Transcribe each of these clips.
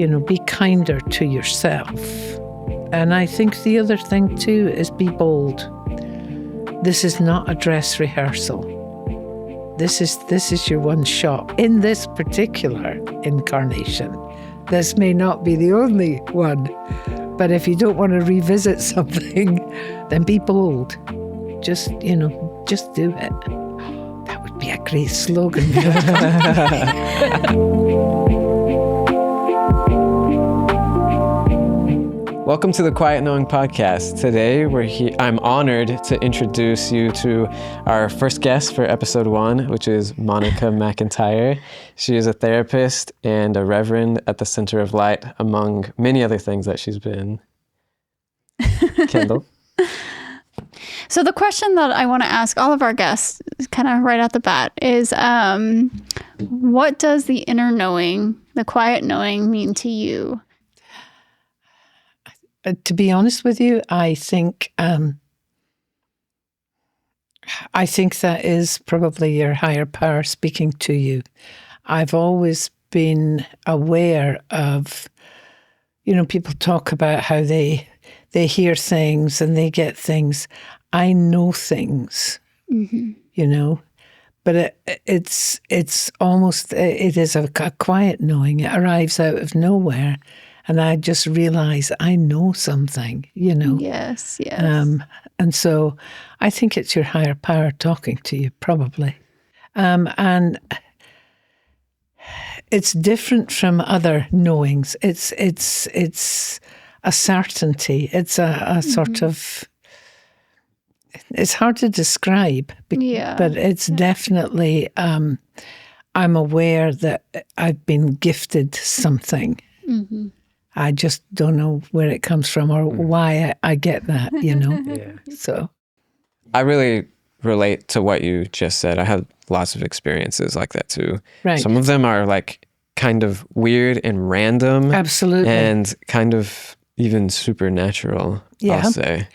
be kinder to yourself. And I think the other thing too is be bold. This is not a dress rehearsal. This is your one shot. In this particular incarnation, this may not be the only one, but if you don't want to revisit something, then be bold. Just do it. That would be a great slogan. Welcome to the Quiet Knowing podcast. Today I'm honored to introduce you to our first guest for episode 1, which is Monica McIntyre. She is a therapist and a reverend at the Center of Light, among many other things that she's been. Kendall? So the question that I want to ask all of our guests, kind of right out the bat, is what does the inner knowing, the quiet knowing, mean to you? To be honest with you, I think that is probably your higher power speaking to you. I've always been aware of, people talk about how they hear things and they get things. I know things, but it's almost, it is a quiet knowing. It arrives out of nowhere. And I just realize I know something, Yes. And so I think it's your higher power talking to you, probably. And it's different from other knowings. It's a certainty. It's a sort of, it's hard to describe, but it's definitely, I'm aware that I've been gifted something. Mm-hmm. I just don't know where it comes from or why I get that, Yeah. So I really relate to what you just said. I had lots of experiences like that too. Right. Some of them are like kind of weird and random. Absolutely. And kind of even supernatural, I'll say.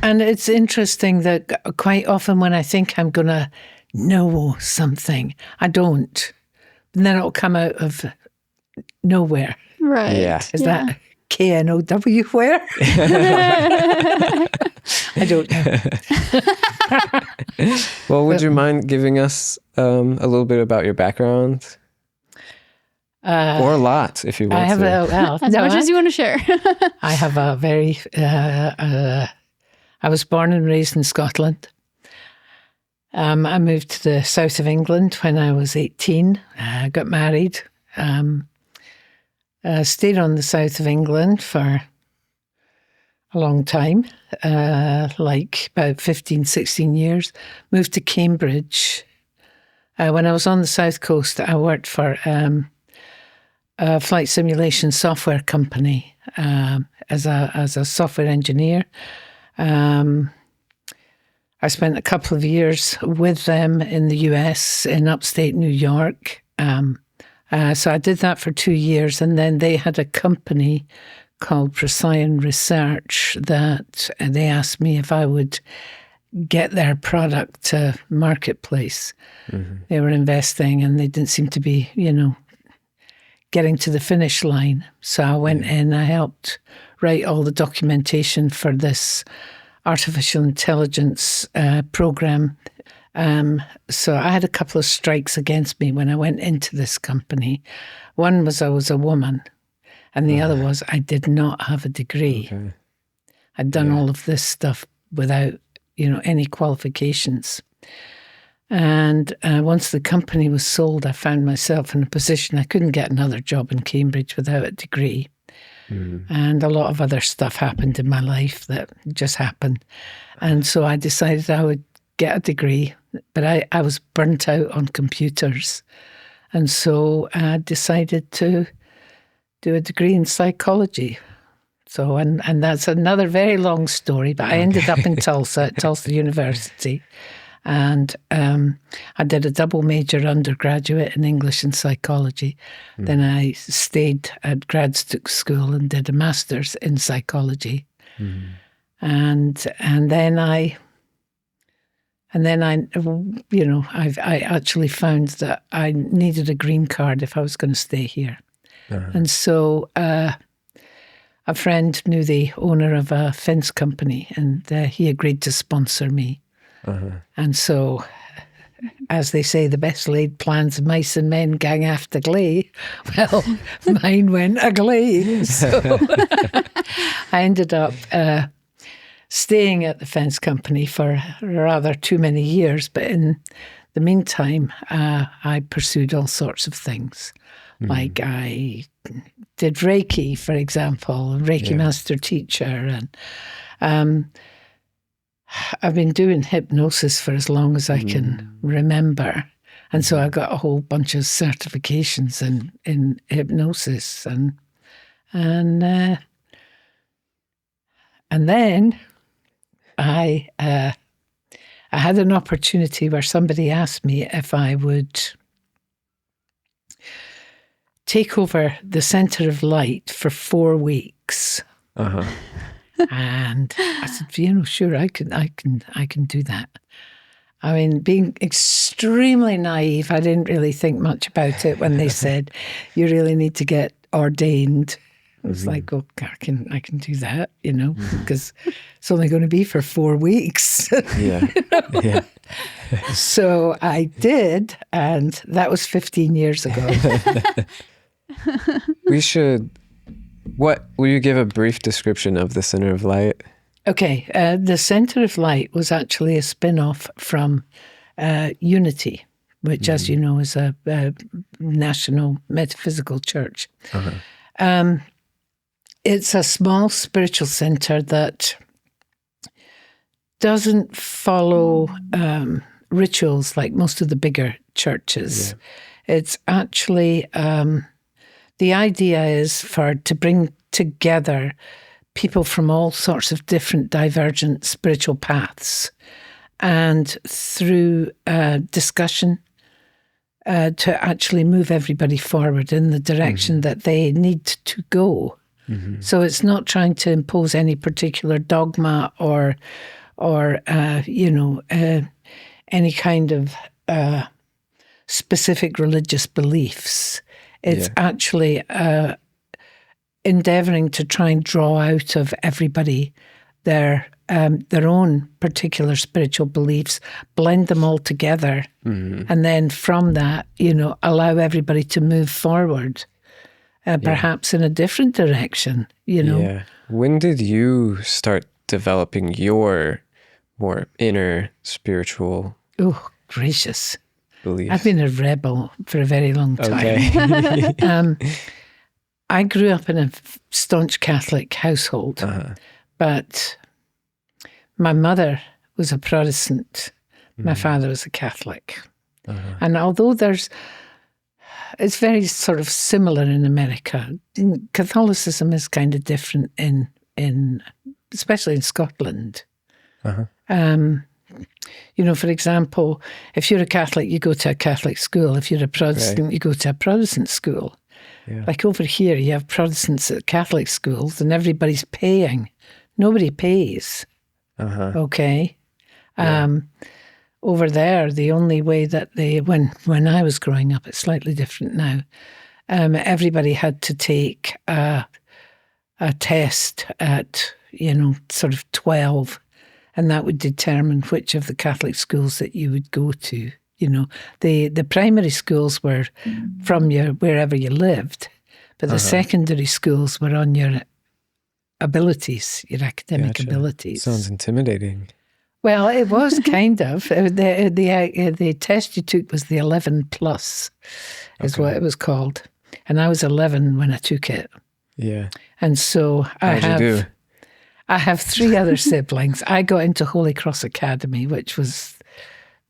And it's interesting that quite often when I think I'm going to know something, I don't. And then it'll come out of nowhere. Right. Yeah. Is that KNOW where? I don't know. Well, would you mind giving us a little bit about your background? Or a lot, if you want I have to. As much as you want to share. I have a very... I was born and raised in Scotland. I moved to the south of England when I was 18. I got married. Stayed on the south of England for a long time, like about 15, 16 years. Moved to Cambridge. When I was on the south coast, I worked for a flight simulation software company as a software engineer. I spent a couple of years with them in the US, in upstate New York. So I did that for 2 years, and then they had a company called Procyon Research that they asked me if I would get their product to marketplace. Mm-hmm. They were investing and they didn't seem to be, getting to the finish line. So I went in, I helped write all the documentation for this artificial intelligence program. So I had a couple of strikes against me when I went into this company. One was I was a woman, and the other was I did not have a degree. Okay. I'd done all of this stuff without, any qualifications. And once the company was sold, I found myself in a position I couldn't get another job in Cambridge without a degree. Mm-hmm. And a lot of other stuff happened in my life that just happened. And so I decided I would get a degree, but I was burnt out on computers. And so I decided to do a degree in psychology. So, and that's another very long story, but I ended up in Tulsa, at Tulsa University. And I did a double major undergraduate in English and psychology. Mm. Then I stayed at grad school and did a master's in psychology. Mm. And then I actually found that I needed a green card if I was going to stay here. And so a friend knew the owner of a fence company, and he agreed to sponsor me. And so, as they say, the best laid plans of mice and men gang after gley. Well, mine went a gley. So I ended up staying at the fence company for rather too many years. But in the meantime, I pursued all sorts of things. Like I did Reiki, for example, Reiki master teacher. And I've been doing hypnosis for as long as I can remember. And so I got a whole bunch of certifications in hypnosis. And then I had an opportunity where somebody asked me if I would take over the Center of Light for 4 weeks. And I said, sure, I can do that. I mean, being extremely naive, I didn't really think much about it when they said, you really need to get ordained. I was like, oh, I can do that, because it's only going to be for 4 weeks. Yeah. So I did, and that was 15 years ago. Will you give a brief description of the Center of Light? Okay, the Center of Light was actually a spin-off from Unity, which, as you know, is a national metaphysical church. It's a small spiritual center that doesn't follow rituals like most of the bigger churches. It's actually, the idea is to bring together people from all sorts of different divergent spiritual paths, and through discussion to actually move everybody forward in the direction that they need to go. So it's not trying to impose any particular dogma or any kind of specific religious beliefs. It's actually endeavouring to try and draw out of everybody their own particular spiritual beliefs, blend them all together, and then from that, allow everybody to move forward, perhaps in a different direction. Yeah. When did you start developing your more inner spiritual? Oh, gracious! Beliefs? I've been a rebel for a very long time. Okay. I grew up in a staunch Catholic household, but my mother was a Protestant. My father was a Catholic. And although it's very sort of similar in America, Catholicism is kind of different in especially in Scotland. For example, if you're a Catholic, you go to a Catholic school. If you're a Protestant, you go to a Protestant school. Yeah. Like over here, you have Protestants at Catholic schools and everybody's paying. Nobody pays. Okay? Yeah. Over there, the only way that when I was growing up, it's slightly different now, everybody had to take a test at, sort of 12, and that would determine which of the Catholic schools that you would go to. The primary schools were from wherever you lived, but the secondary schools were on your abilities, your academic abilities. Sounds intimidating. Well, it was kind of. The test you took was the 11 plus, is what it was called, and I was 11 when I took it. Yeah. And so I have 3 other siblings. I got into Holy Cross Academy, which was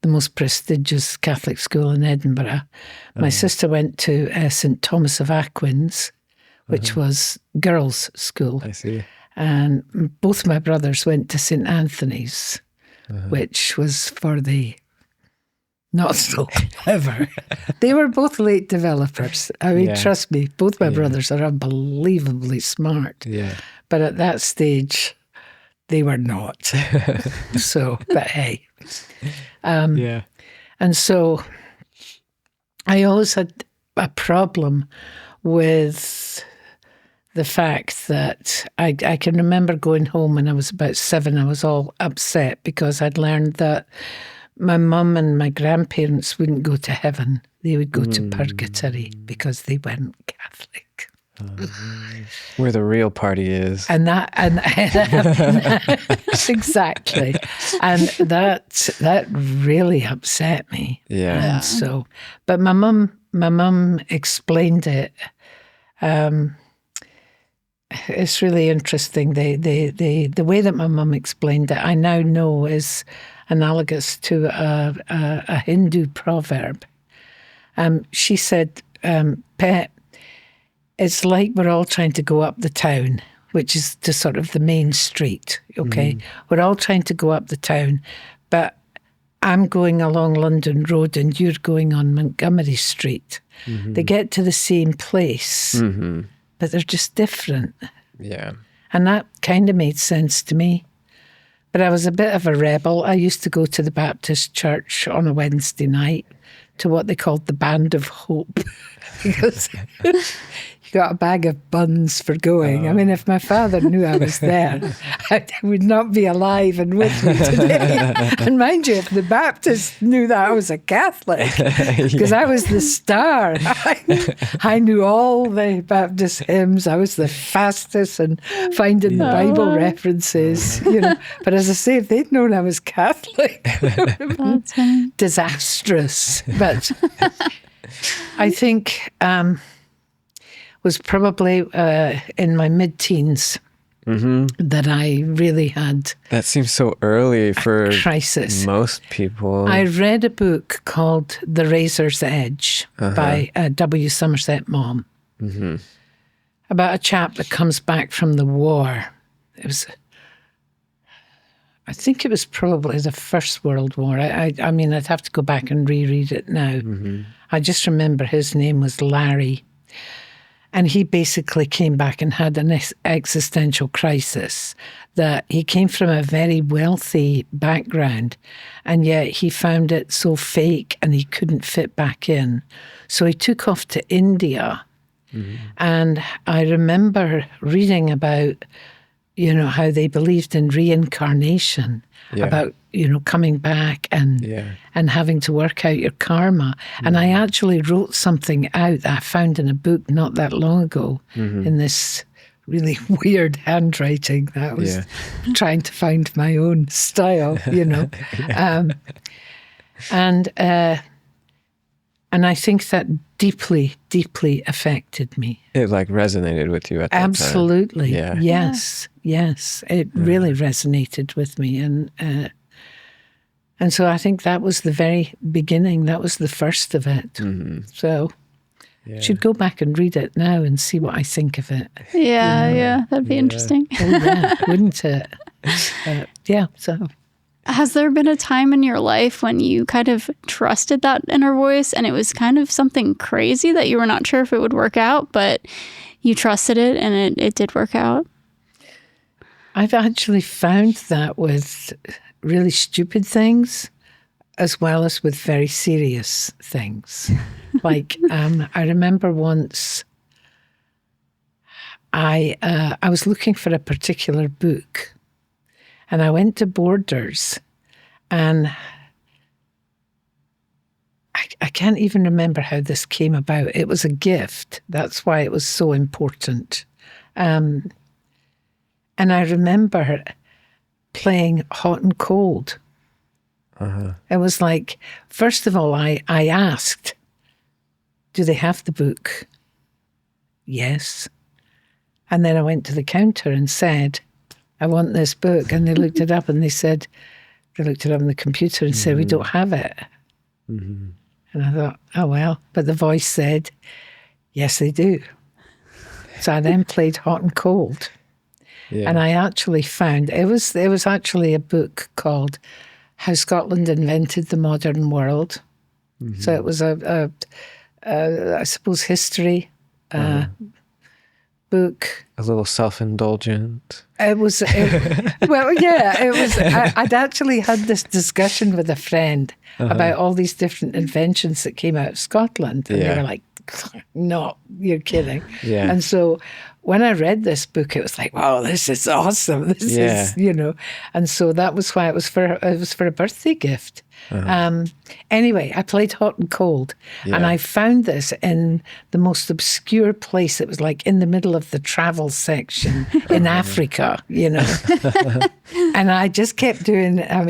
the most prestigious Catholic school in Edinburgh. My sister went to St. Thomas of Aquin's, which was girls' school. I see. And both my brothers went to St. Anthony's, which was for the not so clever. They were both late developers. I mean, trust me, both my brothers are unbelievably smart. Yeah. But at that stage, they were not. So, but hey. And so I always had a problem with the fact that I can remember going home when I was about 7. I was all upset because I'd learned that my mum and my grandparents wouldn't go to heaven. They would go to purgatory because they weren't Catholic. Where the real party is. And exactly. And that really upset me. Yeah. And so, but my mum explained it. It's really interesting. The way that my mum explained it, I now know is analogous to a Hindu proverb. She said, Pet, it's like we're all trying to go up the town, which is to sort of the main street, okay? We're all trying to go up the town, but I'm going along London Road and you're going on Montgomery Street. They get to the same place, but they're just different. Yeah. And that kind of made sense to me. But I was a bit of a rebel. I used to go to the Baptist church on a Wednesday night to what they called the Band of Hope because you got a bag of buns for going. I mean, if my father knew I was there, I would not be alive and with me today. And mind you, if the Baptists knew that I was a Catholic, because I was the star. I knew all the Baptist hymns. I was the fastest in finding the Bible references, you know. But as I say, if they'd known I was Catholic, it would have been disastrous. But I think was probably in my mid-teens that I really had that seems so early for crisis. Most people. I read a book called The Razor's Edge by W. Somerset Maugham about a chap that comes back from the war. I think it was probably the First World War. I mean, I'd have to go back and reread it now. I just remember his name was Larry. And he basically came back and had an existential crisis, that he came from a very wealthy background and yet he found it so fake and he couldn't fit back in. So he took off to India. And I remember reading about, you know, how they believed in reincarnation, about, you know, coming back and having to work out your karma. And I actually wrote something out that I found in a book not that long ago in this really weird handwriting that I was trying to find my own style, you know. And I think that deeply, deeply affected me. It like resonated with you at that Absolutely. time. Yes. It really resonated with me. And so I think that was the very beginning. That was the first of it. So I should go back and read it now and see what I think of it. Yeah, that'd be interesting. Oh, yeah, wouldn't it? So... Has there been a time in your life when you kind of trusted that inner voice and it was kind of something crazy that you were not sure if it would work out, but you trusted it and it did work out? I've actually found that with really stupid things as well as with very serious things. Like, I remember once I was looking for a particular book. And I went to Borders, and I can't even remember how this came about. It was a gift. That's why it was so important. And I remember playing Hot and Cold. It was like, first of all, I asked, do they have the book? Yes. And then I went to the counter and said, I want this book. And they looked it up and they looked it up on the computer and said, we don't have it. And I thought, oh, well. But the voice said, yes, they do. So I then played Hot and Cold. And I actually found, it was actually a book called How Scotland Invented the Modern World. So it was a I suppose, history book. A little self-indulgent. It was, well, yeah, it was. I'd actually had this discussion with a friend about all these different inventions that came out of Scotland. And they were like, no, you're kidding. Yeah. And so when I read this book, it was like, wow, this is awesome. This is, and so that was why it was for a birthday gift. Anyway, I played hot and cold, and I found this in the most obscure place. It was like in the middle of the travel section in Africa, and I just kept doing, am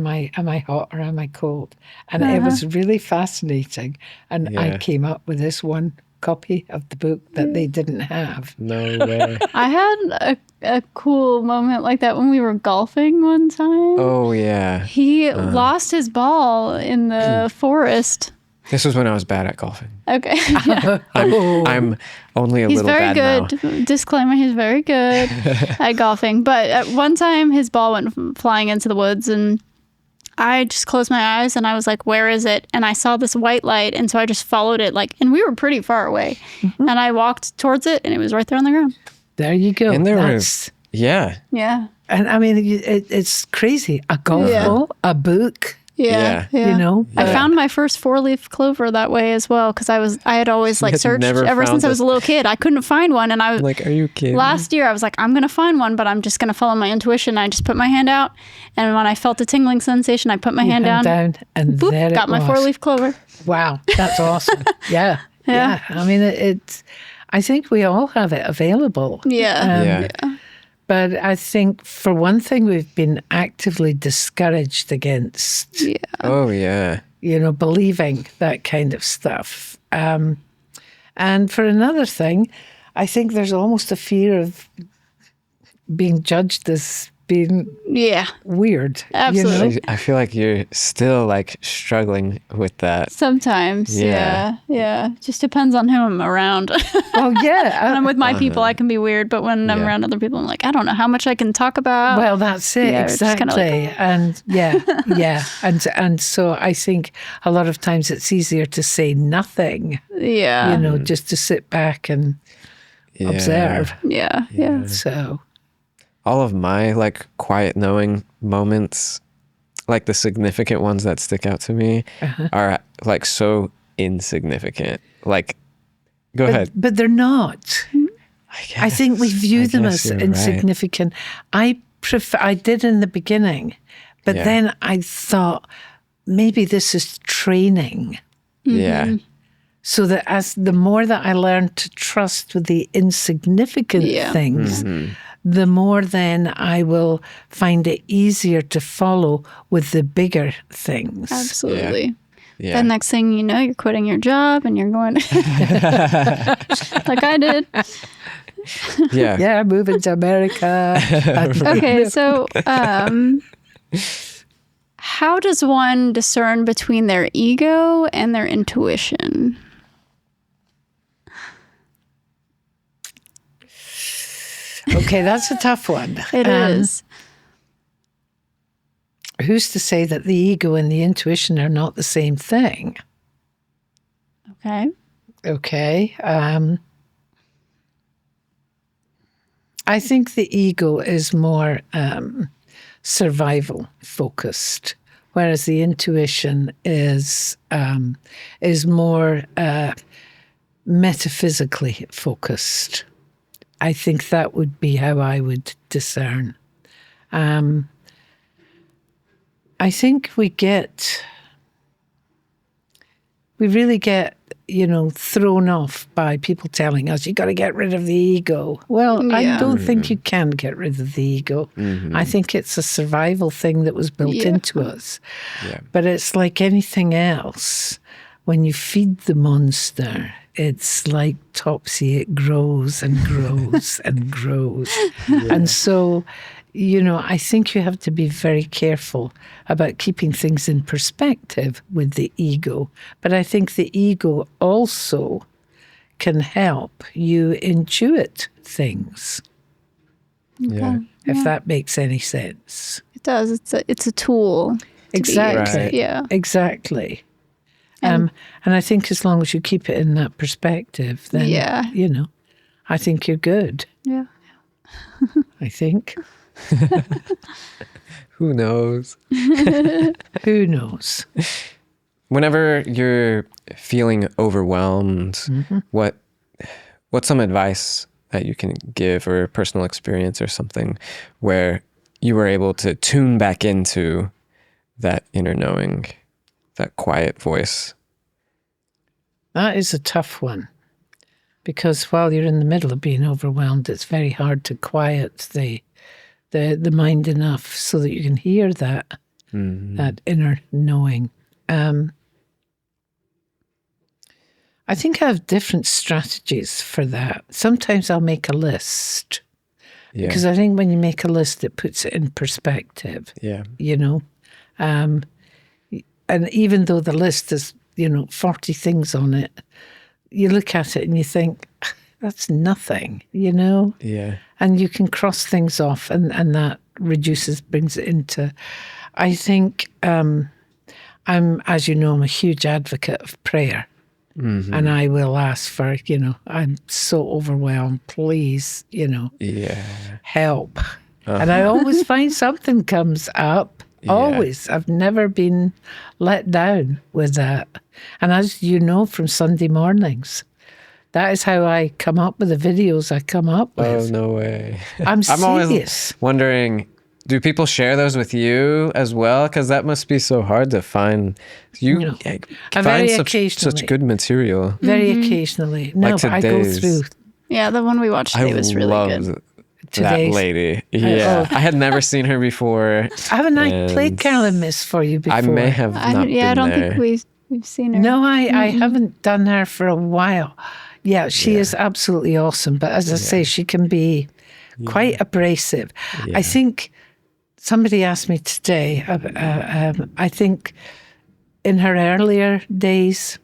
I hot or am I cold? And it was really fascinating. And I came up with this one copy of the book that they didn't have. No way. I had a cool moment like that when we were golfing one time. Oh, yeah. He lost his ball in the forest. This was when I was bad at golfing. Okay. I'm only a little bad now. He's very good. Disclaimer, he's very good at golfing. But at one time, his ball went flying into the woods, and I just closed my eyes and I was like, where is it? And I saw this white light. And so I just followed it, and we were pretty far away. And I walked towards it and it was right there on the ground. There you go. And there was, Yeah. And I mean, it's crazy. A golf ball, a book. Yeah. I found my first 4-leaf clover that way as well, because I had always searched ever since I was a little kid. I couldn't find one, and I was like, "Are you kidding?" Last year I was like, "I'm gonna find one, but I'm just gonna follow my intuition." I just put my hand out, and when I felt a tingling sensation, I put my hand down, and boop, there got my 4-leaf clover. Wow, that's awesome. Yeah. I mean, I think we all have it available. But I think, for one thing, we've been actively discouraged against, believing that kind of stuff. And for another thing, I think there's almost a fear of being judged as being weird. Absolutely. I feel like you're still struggling with that. Sometimes, yeah. Just depends on who I'm around. Oh, yeah. When I'm with my people, I can be weird, but when I'm around other people, I'm like, I don't know how much I can talk about. Well, that's it, exactly. And and so I think a lot of times it's easier to say nothing. Yeah. Just to sit back and observe. Yeah. So all of my quiet knowing moments, the significant ones that stick out to me, are so insignificant. Go ahead. But they're not. I think we view them as insignificant. Right. I did in the beginning, but then I thought maybe this is training. Yeah. So that as the more that I learn to trust with the insignificant things, the more then I will find it easier to follow with the bigger things. Absolutely. Yeah. The next thing you know, you're quitting your job and you're going like I did. Yeah, moving to America. Okay, so how does one discern between their ego and their intuition? Okay, that's a tough one. It is. Who's to say that the ego and the intuition are not the same thing? Okay. I think the ego is more survival focused, whereas the intuition is more metaphysically focused. I think that would be how I would discern. I think we really get, thrown off by people telling us, you got to get rid of the ego. Well, I don't think you can get rid of the ego. I think it's a survival thing that was built into us. Yeah. But it's like anything else. When you feed the monster, it's like Topsy, it grows and grows and grows. And so, I think you have to be very careful about keeping things in perspective with the ego. But I think the ego also can help you intuit things. If that makes any sense. It does. It's a tool. Exactly. Right. Yeah. Exactly. And I think as long as you keep it in that perspective, then, I think you're good. Yeah. I think. Who knows? Who knows? whenever you're feeling overwhelmed, what's some advice that you can give, or personal experience or something where you were able to tune back into that inner knowing, that quiet voice? That is a tough one, because while you're in the middle of being overwhelmed, it's very hard to quiet the mind enough so that you can hear that that inner knowing. I think I have different strategies for that. Sometimes I'll make a list, because I think when you make a list, it puts it in perspective. Yeah. You know, and even though the list is 40 things on it, you look at it and you think, that's nothing, Yeah. and you can cross things off, and that brings it into, I think, I'm a huge advocate of prayer. And I will ask for, I'm so overwhelmed, please, help. And I always find something comes up. Always. I've never been let down with that. And as you know from Sunday mornings, that is how I come up with the videos I come up with. Oh, no way. I'm serious. Always wondering, do people share those with you as well? Because that must be so hard to find. You find such good material. Very occasionally. No, like but I go through. Yeah, the one we watched today was really good. That lady. Yeah. I had never seen her before. Haven't I played Carolyn Miss for you before? I may have not been I don't there. think we've seen her. No, I haven't done her for a while. Yeah, she is absolutely awesome. But as I say, she can be quite abrasive. Yeah. I think somebody asked me today, I think in her earlier days,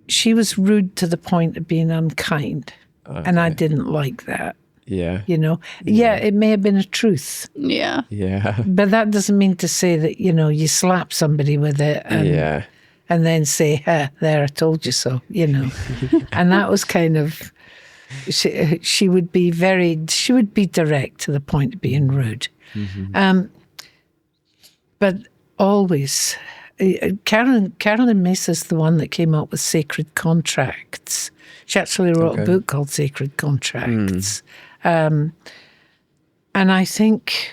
she was rude to the point of being unkind. Okay. And I didn't like that. Yeah. It may have been a truth. Yeah. Yeah. But that doesn't mean to say that, you slap somebody with it and then say, there, I told you so, And that was kind of, she would be direct to the point of being rude. But always, Carolyn Mace is the one that came up with Sacred Contracts. She actually wrote a book called Sacred Contracts. And I think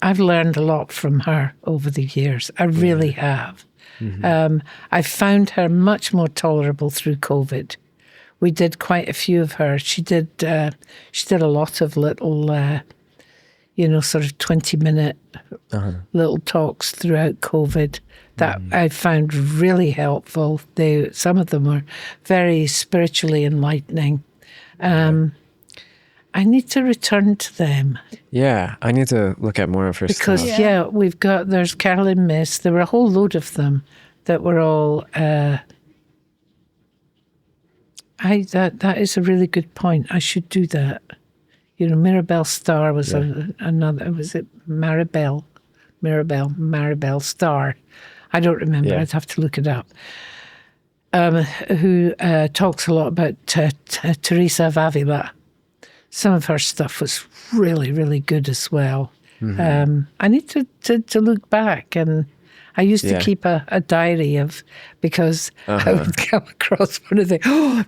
I've learned a lot from her over the years. I really have. I found her much more tolerable through COVID. We did quite a few of her. She did a lot of little, sort of 20-minute little talks throughout COVID that I found really helpful. Some of them were very spiritually enlightening. I need to return to them. Yeah, I need to look at more of her because, stuff. Because, there's Carolyn Miss. There were a whole load of them that were all... that is a really good point. I should do that. Maribel Starr was another... Was it Maribel? Maribel Starr. I don't remember. I'd have to look it up. Who talks a lot about Teresa of Avila. Some of her stuff was really, really good as well. I need to look back, and I used to keep a diary of, because I would come across one of the,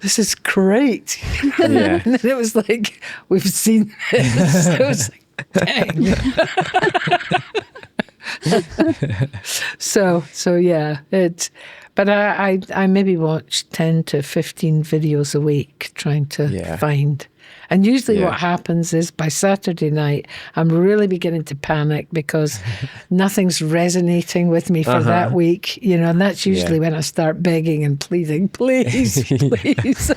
this is great. And then it was like, we've seen this. It was like, dang. So yeah, but I maybe watch 10 to 15 videos a week trying to find. And usually what happens is by Saturday night, I'm really beginning to panic because nothing's resonating with me for that week, and that's usually when I start begging and pleading, please, please,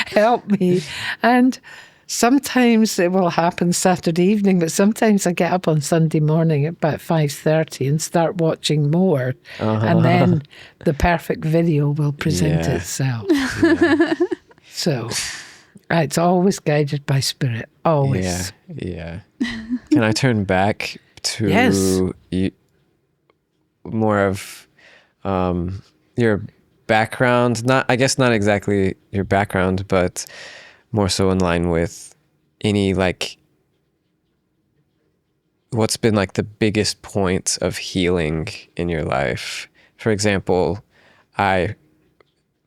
help me. And sometimes it will happen Saturday evening, but sometimes I get up on Sunday morning at about 5:30 and start watching more. And then the perfect video will present itself. So... It's always guided by spirit. Always. Yeah. Can I turn back to more of your background? I guess not exactly your background, but more so in line with any what's been the biggest point of healing in your life for example, I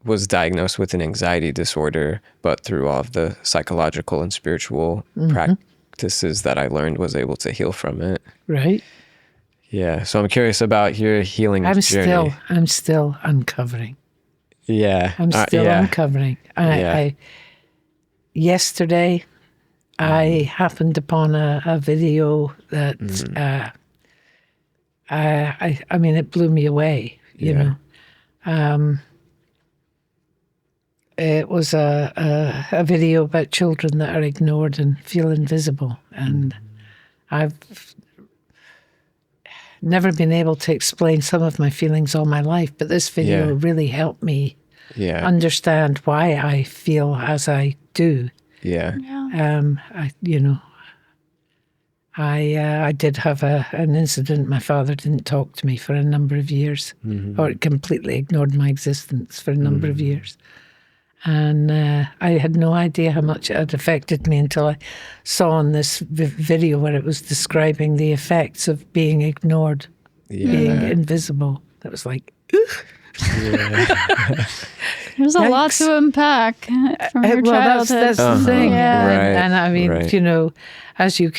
was diagnosed with an anxiety disorder, but through all of the psychological and spiritual practices that I learned, was able to heal from it. Right. Yeah. So I'm curious about your healing journey. I'm still uncovering. Yeah. I'm still uncovering. Yesterday, I happened upon a video that, I mean, it blew me away, you know. It was a video about children that are ignored and feel invisible. And I've never been able to explain some of my feelings all my life, but this video really helped me understand why I feel as I do. Yeah. I did have an incident. My father didn't talk to me for a number of years, or completely ignored my existence for a number of years. And I had no idea how much it had affected me until I saw on this video where it was describing the effects of being ignored, being invisible. That was like, There's a lot to unpack from your childhood. That's the thing. Yeah. Right. And I mean, you know, as you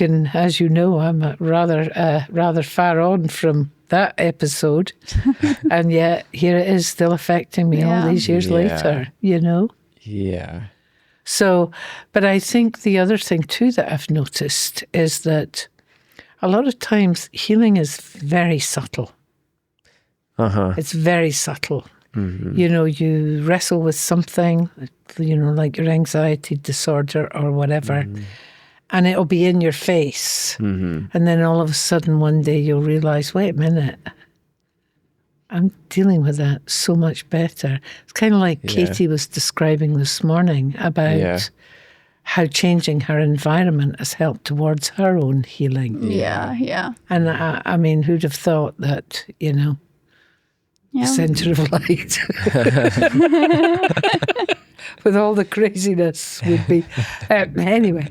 know, I'm rather far on from that episode, and yet here it is still affecting me all these years later, you know? Yeah. So, but I think the other thing too that I've noticed is that a lot of times healing is very subtle. It's very subtle. You know, you wrestle with something, you know, like your anxiety disorder or whatever, and it'll be in your face. And then all of a sudden one day you'll realize, wait a minute, I'm dealing with that so much better. It's kind of like Katie was describing this morning about how changing her environment has helped towards her own healing. Yeah. And I mean, who'd have thought that, you know, the centre of light with all the craziness would be anyway.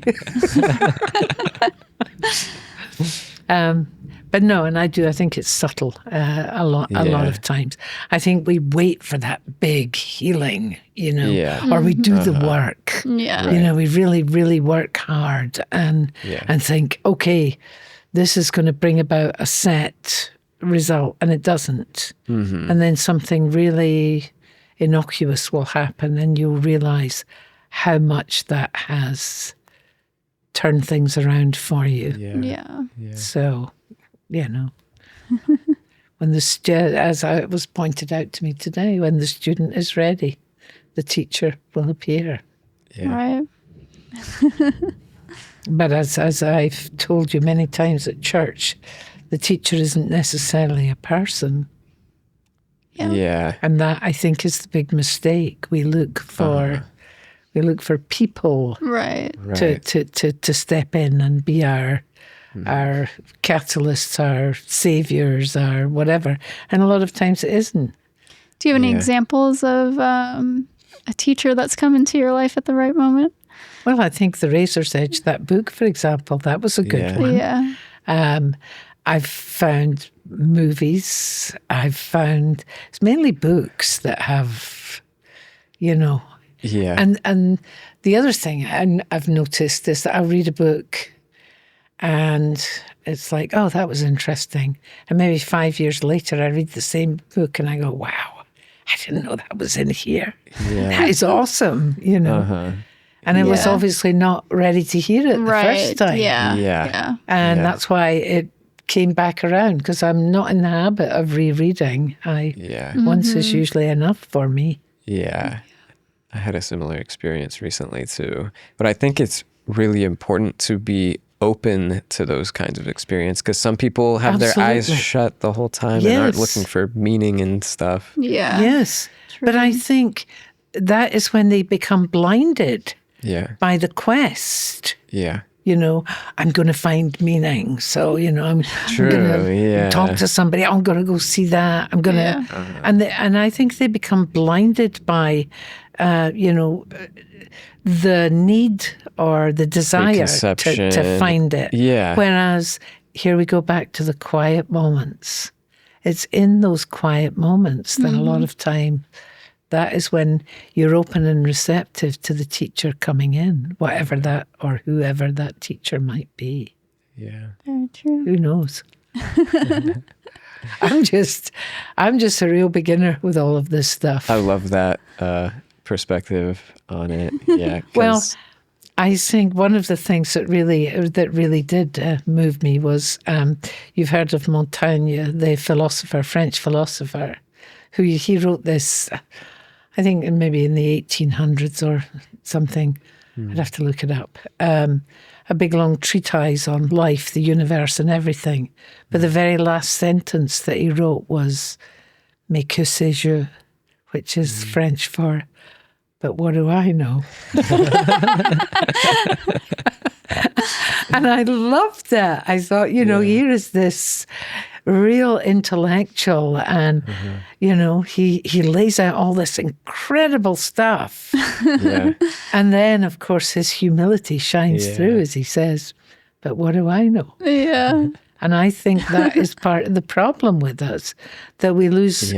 But no, and I think it's subtle a lot of times. I think we wait for that big healing, you know, or we do the work. Yeah. You know, we really, really work hard and think, okay, this is going to bring about a set result, and it doesn't. And then something really innocuous will happen, and you'll realize how much that has turned things around for you. Yeah. So, you know, when as it was pointed out to me today, when the student is ready, the teacher will appear. Right. But as I've told you many times at church, the teacher isn't necessarily a person. Yeah. And that, I think, is the big mistake. We look for people to step in and be our catalysts, our saviors, our whatever. And a lot of times it isn't. Do you have any examples of a teacher that's come into your life at the right moment? Well, I think The Razor's Edge, that book, for example, that was a good one. Yeah. I've found movies. It's mainly books that have, you know. Yeah. And the other thing I've noticed is that I'll read a book and it's like, oh, that was interesting. And maybe 5 years later, I read the same book and I go, wow, I didn't know that was in here. Yeah. That is awesome, you know. And I was obviously not ready to hear it the first time. Yeah. And that's why it came back around, because I'm not in the habit of rereading. Once is usually enough for me. Yeah. I had a similar experience recently too. But I think it's really important to be open to those kinds of experience, because some people have their eyes shut the whole time and aren't looking for meaning and stuff. Yeah. Yes. True. But I think that is when they become blinded by the quest. Yeah. You know, I'm going to find meaning. So, you know, I'm going to talk to somebody. I'm going to go see that. I'm going to... And I think they become blinded by, you know, the need or the desire to find it. Yeah. Whereas here we go back to the quiet moments. it's in those quiet moments that a lot of time, that is when you're open and receptive to the teacher coming in, whatever that or whoever that teacher might be. Yeah. Very true. Who knows? I'm just a real beginner with all of this stuff. I love that perspective on it. Yeah. 'cause- Well, I think one of the things that really did move me was you've heard of Montaigne, the philosopher, French philosopher, who he wrote this, I think maybe in the 1800s or something. I'd have to look it up. A big long treatise on life, the universe, and everything. But the very last sentence that he wrote was "Mais que sais-je," which is French for "But what do I know?" And I loved that. I thought, here is this real intellectual, and he lays out all this incredible stuff. yeah. And then, of course, his humility shines through as he says, "But what do I know?" Yeah. And I think that is part of the problem with us, that we lose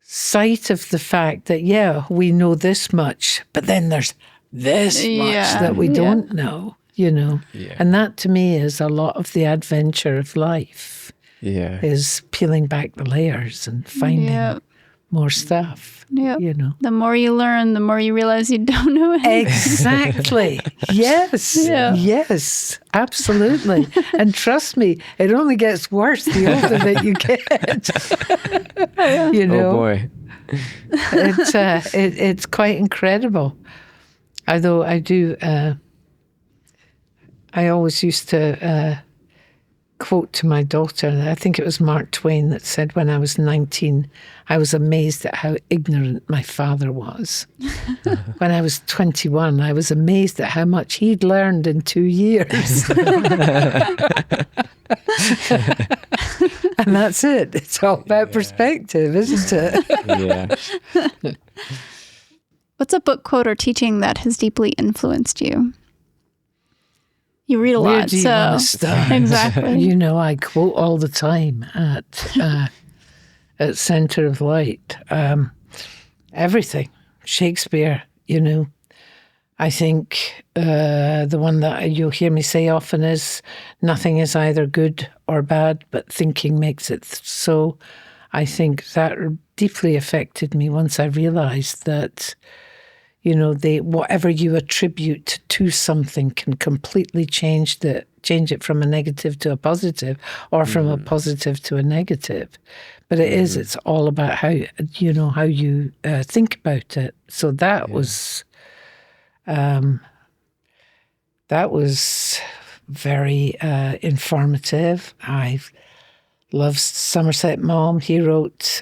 sight of the fact that, we know this much, but then there's this much that we don't know, Yeah. And that to me is a lot of the adventure of life, is peeling back the layers and finding more stuff, The more you learn, the more you realize you don't know anything. Exactly. Yes. Yes, absolutely. And trust me, it only gets worse the older that you get. Oh boy. It's quite incredible. Although I always used to quote to my daughter, I think it was Mark Twain that said, when I was 19, I was amazed at how ignorant my father was. When I was 21, I was amazed at how much he'd learned in 2 years. And that's it. It's all about perspective, isn't it? Yeah. What's a book, quote, or teaching that has deeply influenced you? You read a Where lot, do you so want to start? exactly. I quote all the time at Center of Light. Everything. Shakespeare, I think the one that you'll hear me say often is, nothing is either good or bad, but thinking makes it so. I think that deeply affected me once I realised that, whatever you attribute to something can completely change it from a negative to a positive, or from a positive to a negative. But it's all about how you think about it. So that was very informative. I love Somerset Maugham. He wrote,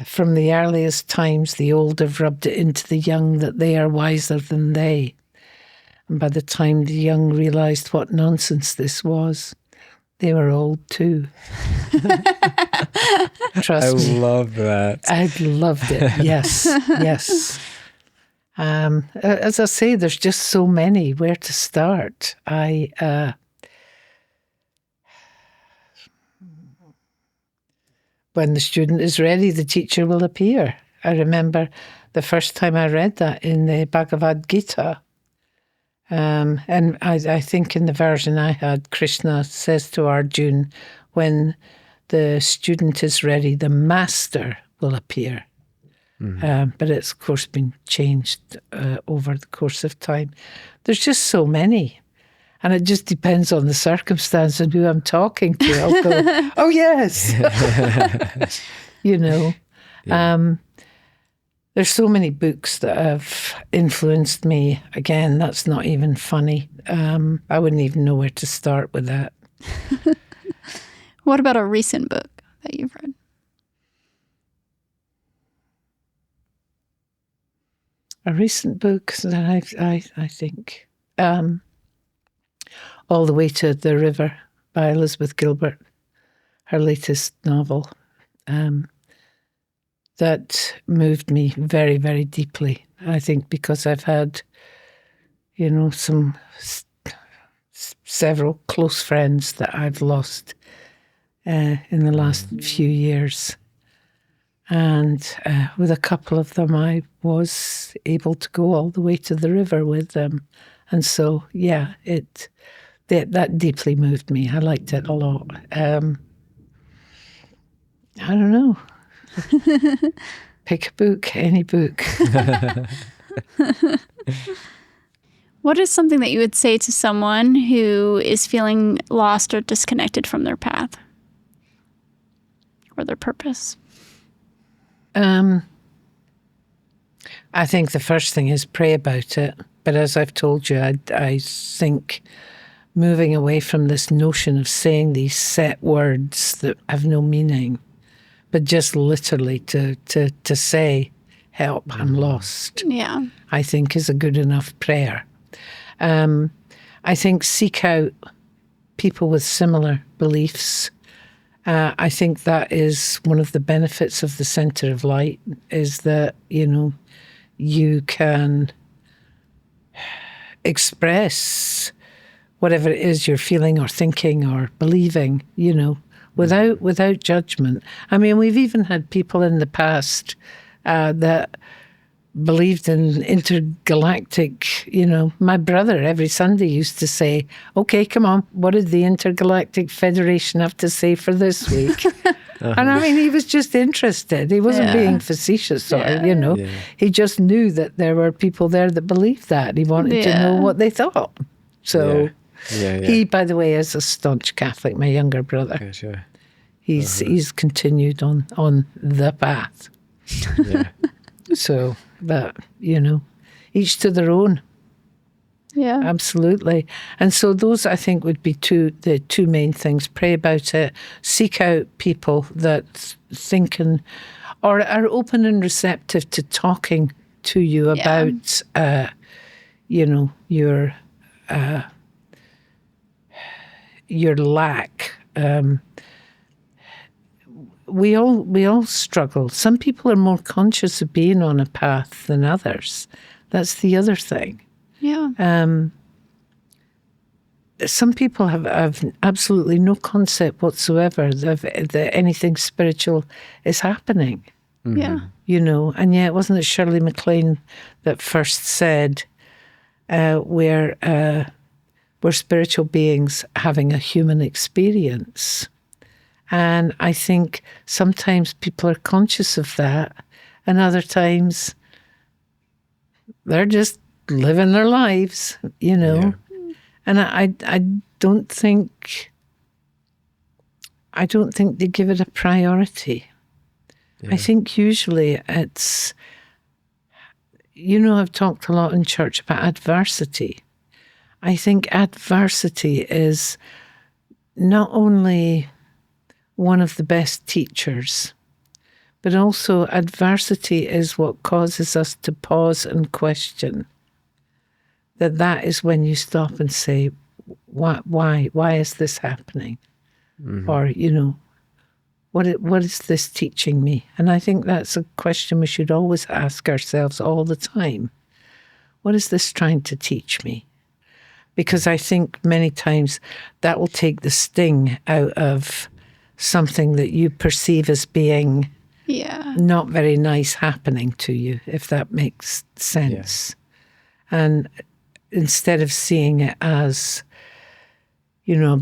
from the earliest times, the old have rubbed it into the young that they are wiser than they. And by the time the young realised what nonsense this was, they were old too. Trust me. I love that. I loved it. Yes, yes. As I say, there's just so many. Where to start? When the student is ready, the teacher will appear. I remember the first time I read that in the Bhagavad Gita. And I think in the version I had, Krishna says to Arjuna, when the student is ready, the master will appear. But it's, of course, been changed over the course of time. There's just so many. And it just depends on the circumstance and who I'm talking to. I'll go, oh, yes. There's so many books that have influenced me. Again, that's not even funny. I wouldn't even know where to start with that. What about a recent book that you've read? A recent book that I think... All the Way to the River by Elizabeth Gilbert, her latest novel. That moved me very, very deeply. I think because I've had, several close friends that I've lost in the last few years. And with a couple of them, I was able to go all the way to the river with them. And so, yeah, that deeply moved me. I liked it a lot. I don't know. Pick a book, any book. What is something that you would say to someone who is feeling lost or disconnected from their path or their purpose? I think the first thing is pray about it. But as I've told you, I think moving away from this notion of saying these set words that have no meaning, but just literally to say, help, I'm lost, I think is a good enough prayer. I think seek out people with similar beliefs. I think that is one of the benefits of the Centre of Light, is that, you can express whatever it is you're feeling or thinking or believing, without judgment. I mean, we've even had people in the past that believed in intergalactic, my brother every Sunday used to say, okay, come on, what did the Intergalactic Federation have to say for this week? And I mean, he was just interested. He wasn't being facetious He just knew that there were people there that believed that. He wanted to know what they thought. So he, by the way, is a staunch Catholic, my younger brother. Yeah, sure. He's continued on the path. Yeah. So, but, each to their own. Yeah. Absolutely. And so those, I think, would be the two main things. Pray about it. Seek out people that think or are open and receptive to talking to you about, your lack. We all struggle. Some people are more conscious of being on a path than others. That's the other thing. Yeah. Some people have absolutely no concept whatsoever that anything spiritual is happening. Yeah. And yet wasn't it Shirley MacLaine that first said, we're spiritual beings having a human experience. And I think sometimes people are conscious of that, and other times they're just living their lives, Yeah. And I don't think they give it a priority. Yeah. I think usually it's, I've talked a lot in church about adversity. I think adversity is not only one of the best teachers, but also adversity is what causes us to pause and question. That is when you stop and say, why is this happening? Mm-hmm. Or, what is this teaching me? And I think that's a question we should always ask ourselves all the time. What is this trying to teach me? Because I think many times that will take the sting out of something that you perceive as being not very nice happening to you, if that makes sense. Yeah. And instead of seeing it as,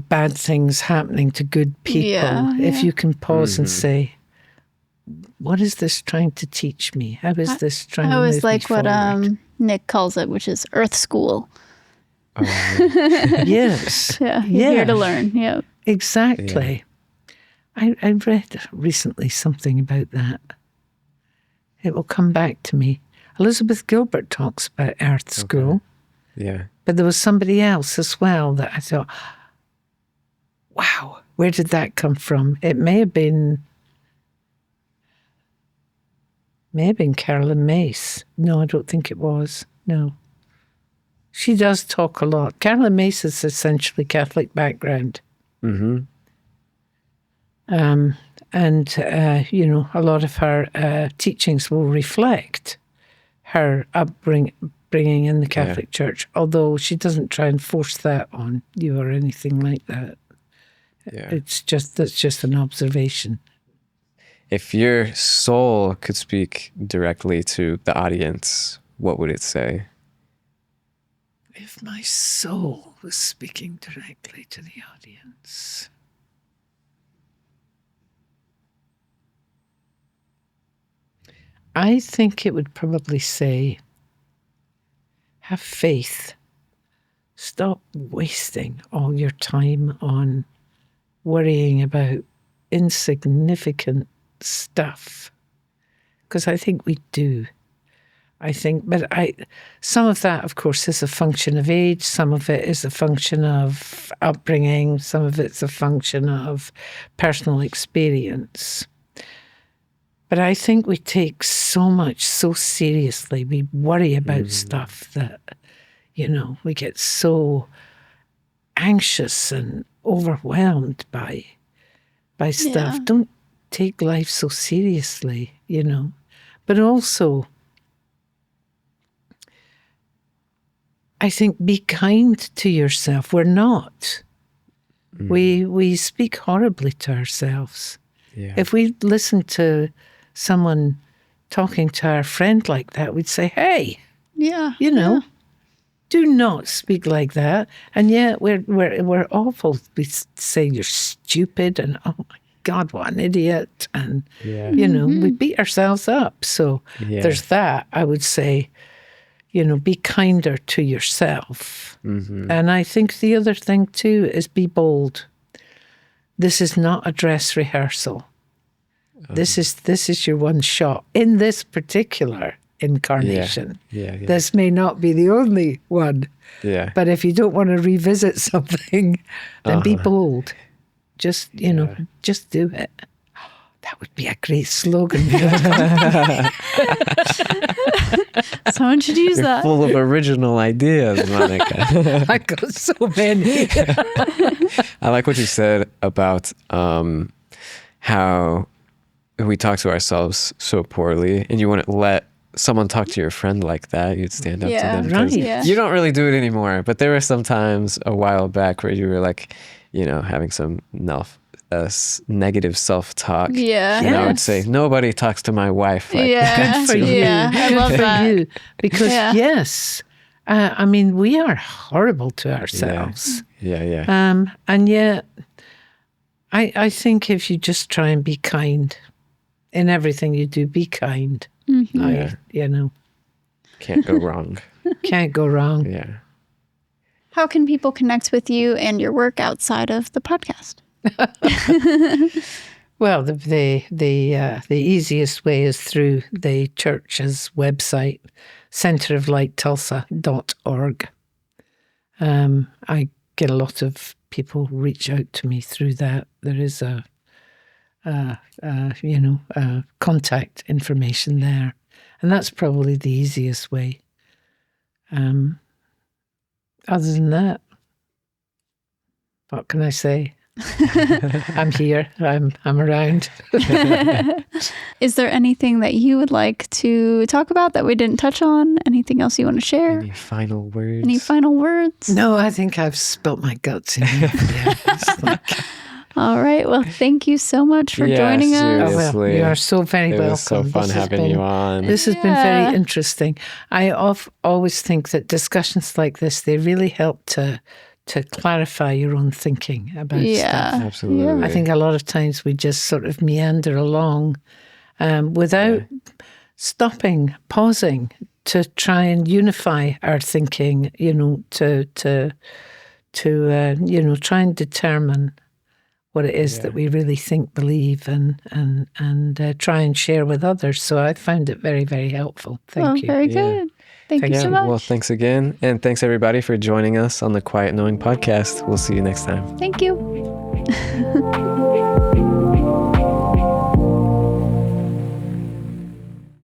bad things happening to good people, if you can pause and say, what is this trying to teach me? How is this trying to move me forward? I always like what Nick calls it, which is Earth School. Oh, right. Yes. You're here to learn. Yeah. Exactly. Yeah. I read recently something about that. It will come back to me. Elizabeth Gilbert talks about Earth School. Yeah. But there was somebody else as well that I thought, wow, where did that come from? It may have been Carolyn Mace. No, I don't think it was. No. She does talk a lot. Carolyn Mace is essentially Catholic background. Mm-hmm. And a lot of her teachings will reflect her upbringing in the Catholic Church, although she doesn't try and force that on you or anything like that. Yeah. That's just an observation. If your soul could speak directly to the audience, what would it say? If my soul was speaking directly to the audience, I think it would probably say, have faith. Stop wasting all your time on worrying about insignificant stuff. Because I think we do. Some of that, of course, is a function of age. Some of it is a function of upbringing. Some of it's a function of personal experience. But I think we take so much so seriously. We worry about stuff that, we get so anxious and overwhelmed by stuff. Yeah. Don't take life so seriously, But also, I think be kind to yourself. We're not. We speak horribly to ourselves. Yeah. If we listened to someone talking to our friend like that, we'd say, hey, do not speak like that. And yet we're awful. We say you're stupid and, oh my God, what an idiot. And, we beat ourselves up. So there's that. I would say, be kinder to yourself. And I think the other thing too is be bold. This is not a dress rehearsal. This is your one shot in this particular incarnation. Yeah. This may not be the only one. Yeah. But if you don't want to revisit something, then be bold. Just, just do it. That would be a great slogan. Someone should use You're that. full of original ideas, Monica. I got so many. I like what you said about how we talk to ourselves so poorly, and you wouldn't let someone talk to your friend like that. You'd stand up to them. Right. You don't really do it anymore, but there were some times a while back where you were like, having some negative self-talk. Yeah. And I would say, nobody talks to my wife like that. Good for you. I Good love for that. you. Because yes, we are horrible to ourselves. Yeah. And yet, I think if you just try and be kind in everything you do, be kind. Can't go wrong. Can't go wrong. Yeah. How can people connect with you and your work outside of the podcast? Well, the easiest way is through the church's website, centeroflighttulsa.org. I get a lot of people reach out to me through that. There is a contact information there, and that's probably the easiest way. Other than that, what can I say? I'm here. I'm around. Is there anything that you would like to talk about that we didn't touch on? Anything else you want to share? Any final words? Any final words? No, I think I've spilt my guts in here. All right. Well, thank you so much for joining us. Seriously. You are so very welcome. It was so fun having you on. This has been very interesting. I always think that discussions like this, they really help to clarify your own thinking about stuff. Absolutely. I think a lot of times we just sort of meander along without stopping, pausing to try and unify our thinking, to try and determine what it is that we really think, believe, and try and share with others. So I found it very, very helpful. Thank you. Very good. Thank you so much. Well, thanks again. And thanks everybody for joining us on the Quiet Knowing podcast. We'll see you next time. Thank you.